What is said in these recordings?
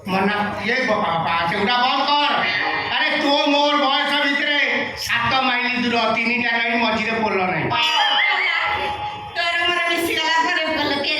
मना ये बापा सेगुड़ा बंद कर अरे तो मोर बयस भितर 7 माइल दूर 3टा नई मझिरे पोल नहीं तोर मोर मिसी गला पर बोल के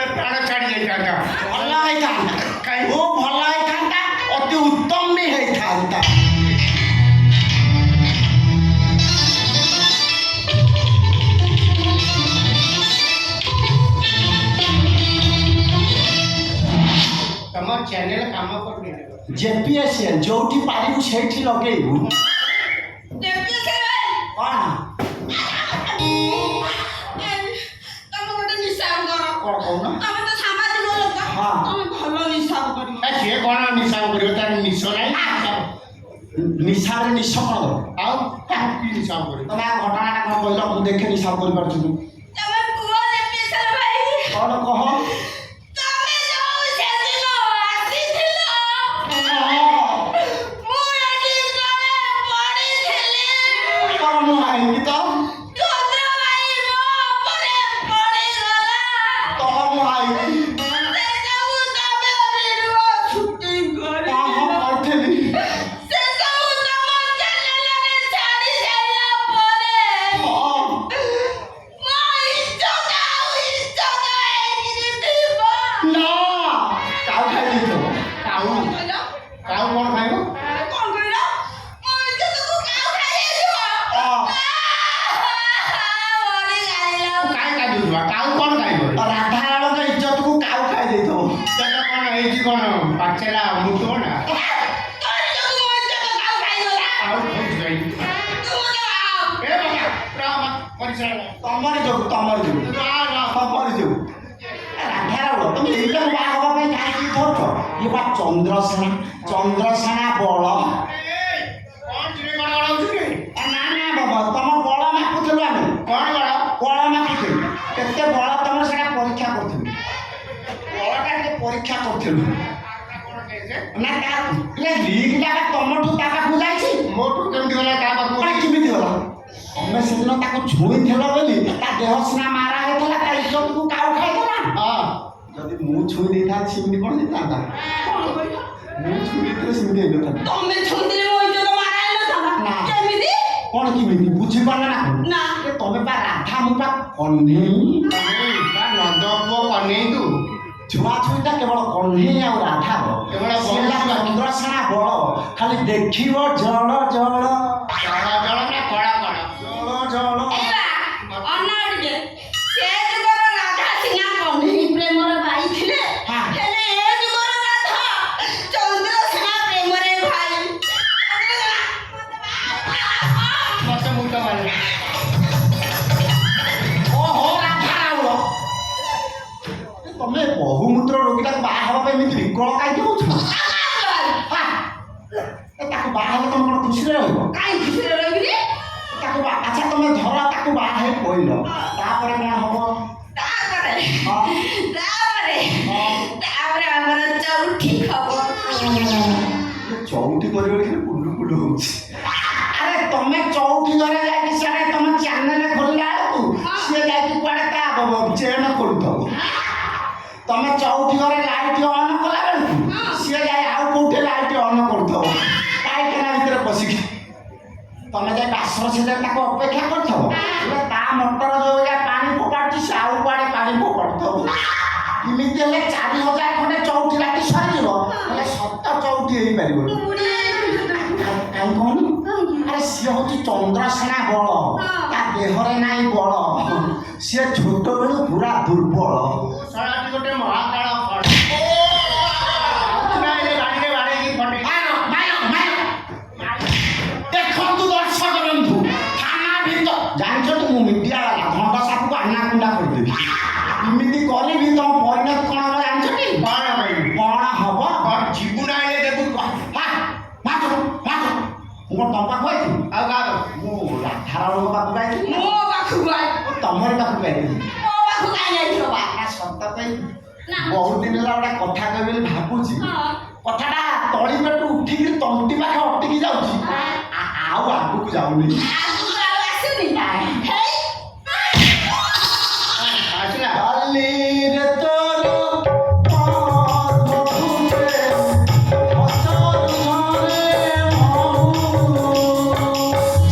प्राण छाड़ी जाता भल होता वो भल होता अति उत्तम भी होता तुम चैनल काम कर जेपीएसएल जोठी पारिबु सेठी लगेबु निशार निशा कौन हिसाब कर तुम घटना कौन कहल मुझे देखे हिसाब कर कौन कह पाचेला मुतो ना तमरी जो राधाराव तुम एटा बाहवा पे काई थोछ ये बा चंद्रसेना बळ कौन जिने गड़गड़ा उठे ना बाबा तुम बळ मापुथलु आमे कौन बड़ा बळ मापुथलु केते बळ तुम सेटा परीक्षा करथलु बळटा के परीक्षा करथलु ना का ले लीग टा तमठु ताका बुझाइछि मोटू केमती होला ता बापू कोन किमिति होला हमें सेदिन ताको छुई थेलो बोली ता देह स्ना मारा हेतला ता इज्जत को काउ खाइ देला हां जदि मु छुई देता सिमि कोन देता मु छुई दे सिमि दे देता तमे छुंदिले मो इज्जत मारा हेलो था केमिति कोन किमिति बुझि पाला ना ए तमे बा राधा मु बा कन्हे बा नंदपो कन्हे तू छुआ छुईटा केवल कन्हे आ राधा केवल चंद्रसेना बळ खाली देखिबो जळ जळ जड़ जड़ ना कड़ा कड़ा जळ अनाडे से जुगर राधा सिंहा कन्हे प्रेम रे भाई थिले हेले ए जुगर राधा चंद्रसेना प्रेम रे भाई मत मुंडा मारे ओहो राधाराव तमे बहुमूत्र रोगीटा बाहा हवा पे मित्र विकल काई देउछ ताकू बाहा हेले तुम कोन खुशी रहइबो काई खुशी रहबी ताकू अच्छा तुम धर ताकू बाहा हे कोइलो तापरे कोन हबो तापरे हां तापरे हमर चौठी खबर चौठी करियो कि पुल्लू पुल्लू होछि अरे तमे चौठी घरे जाई कि सारे तुम चैनल खोलला तू से जाई कि कुआडे ता चैन खोलतो तमे चौठी घरे लाइट ऑन कला बेलू से जाई आउ कोठे लाइट ऑन करतो काई केना भीतर पसिक तमे जाई पासर से ताको अपेक्षा करतो ता मोटर जो या पानी फोपाडची से आउ कुआडे पानी फोपाडतो इमिति हेले 4000 खने चौठी लाटी सरी जीवो हेले सत चौठी हेई परिबो काई कोन अरे से होची चंद्रसेना बळ ता देहरे नाई बळ से छोट बेलू पूरा दुर्बल सराटी गोटे महाकाल फड़ ना ये गाड़ी के बारे की फटे देखो तू दर्शक बंधु थाना भीतर जानछ तू मीडिया वाला घंटा साप को अन्ना कुंडा कर देबी इमिति करी भी तुम परिणत कोन हो जानछ की बाण भाई कोन हबो और जीवना ये देखू मो तंपा खोई आ गा मो राधाराव बाबू गाई मो बाखु ଯାଇଥିଲି ମୋ ପାଖକୁ କାଇଁ ଯାଇଥିଲ ବା ନା ସତ କହିବି ନା ବହୁତ ଦିନ ହେଲା ଗୋଟେ କଥା କହିବି ବୋଲି ଭାବୁଛି ହଁ କଥାଟା ତଳି ପେଟୁ ଉଠିକି ତଣ୍ଟି ପାଖେ ଅଟିକି ଯାଉଛି ଆଉ ଆଗକୁ ଯାଉନି ଆଗକୁ ଆଉ ଆସୁନି ହେଇ ଆସିଲା କାଲିରେ ତୋର ପଦ୍ମଫୁଲେ ଅସରୁଝରେ ମହୁ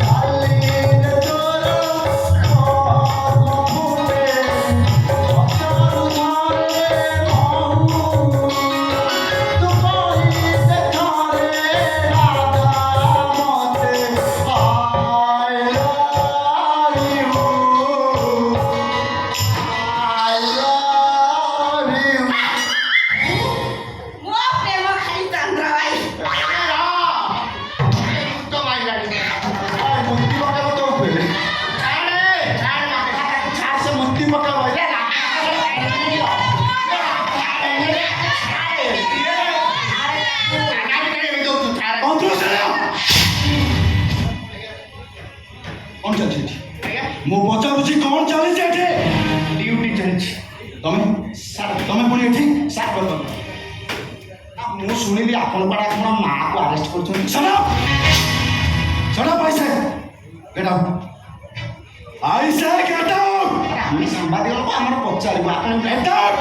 କାଲିରେ ତୋର ପଦ୍ମଫୁଲେ ଅସରୁଝରେ ମହୁ ତୁ କହିଲେ ଥରେ ରାଧା ମତେ I love you I love you. ମୋ ପ୍ରେମ ଖାଲି ଚନ୍ଦ୍ର ଭାଇ ତ ମାଇଲାଣି Ay, ମୁକ୍ତି ପକେଇବ ତୋ ଉପରେ। ଛାଡ଼େ ଛାଡ଼େ ମତେ ଛାଡ ସେ ମୁକ୍ତି ପକେଇବ ଯେ କଣ ଚାଲିଛି ଏଠି? ମୁଁ ପଚାରୁଛି କଣ ଚାଲିଛି ଏଠି? ଡ୍ୟୁଟି ଚାଲିଛି ତମେ ତମେ ପୁଣି ଏଠି ସାର୍ ମୁଁ ଶୁଣିଲି ଆପଣ କୁଆଡ଼େ ଆପଣ ମାଆକୁ ଆରେଷ୍ଟ କରୁଛନ୍ତି ଶୁଣ ପଇସା get out I say get out! ଆମେ ସାମ୍ବାଦିକ ଲୋକ ଆମର ପଚାରିବୁ ଆପଣ ଗେଟ୍ ଆଉଟ୍